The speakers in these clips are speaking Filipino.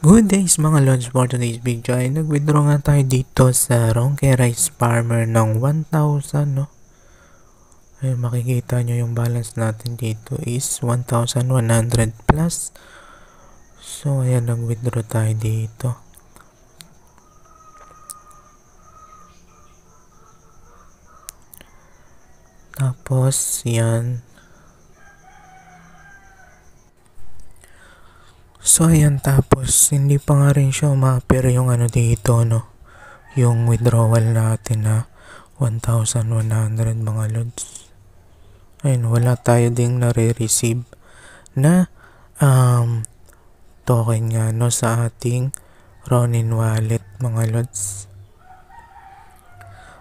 Good days mga lods, for today's video ay nag-withdraw nga tayo dito sa Ronke Rice Farmer ng 1,000, no? Ay makikita nyo yung balance natin dito is 1,100 plus. So ayan, nag-withdraw tayo dito. Tapos yan. So ayan, tapos hindi pa nga rin siya umapir yung ano dito, no? Yung withdrawal natin na 1,100 mga lods. Ayun, wala tayo ding nare-receive na token nga, no, sa ating Ronin wallet mga lods.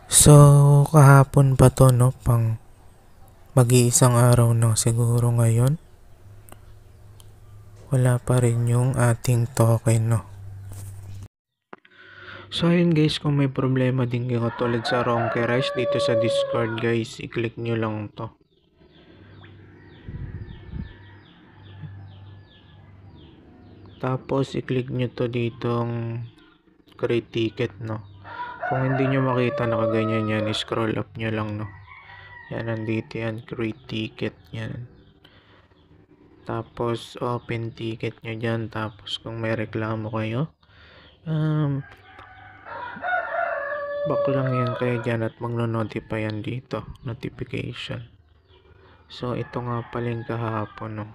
So kahapon pa to, no, pang mag-iisang araw na siguro ngayon. Wala pa rin yung ating token, no. So ayun guys, kung may problema din kayo tulad sa Ronke Rice dito sa Discord guys, i-click nyo lang to. Tapos i-click nyo to ditong create ticket, no. Kung hindi nyo makita nakaganyan yan, scroll up nyo lang, no. Yan, nandito yan, create ticket yan. Tapos open ticket nyo dyan. Tapos kung may reklamo kayo, back lang yan kayo dyan at magno-notify yan dito, notification. So ito nga pala yung kahapon, no.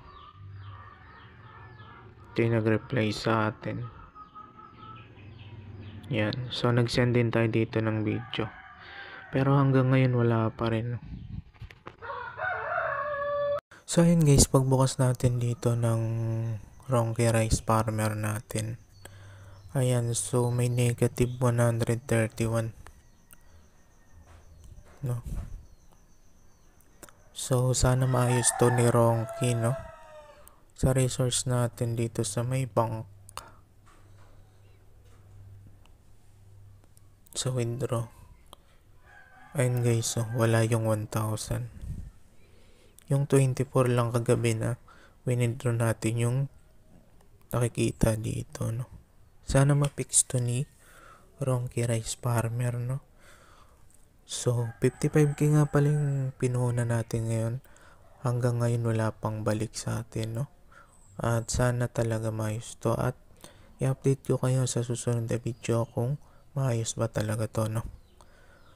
Ito yung nag-reply sa atin. Yan, so nag-send din tayo dito ng video, pero hanggang ngayon wala pa rin, no. So ayun guys, pagbukas natin dito ng Ronke Rice Farmer natin, ayan, so may negative 131, no. So sana maayos to ni Ronke, no, sa resource natin dito sa may bank. So withdraw, ayun guys, so wala yung 1,000. Yung 24 lang kagabi na withdraw natin yung nakikita dito, no. Sana ma-fix to ni Ronke Rice Farmer, no. So 55k nga pala yung pinuhunan natin ngayon. Hanggang ngayon wala pang balik sa atin, no. At sana talaga maayos to, at i-update ko kayo sa susunod na video kung maayos ba talaga to, no.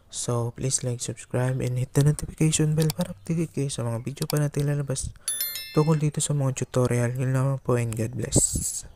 So please like, subscribe, and hit the notification bell para update kayo sa mga video pa natin lalabas tungkol dito sa mga tutorial. Yun lang po, and God bless.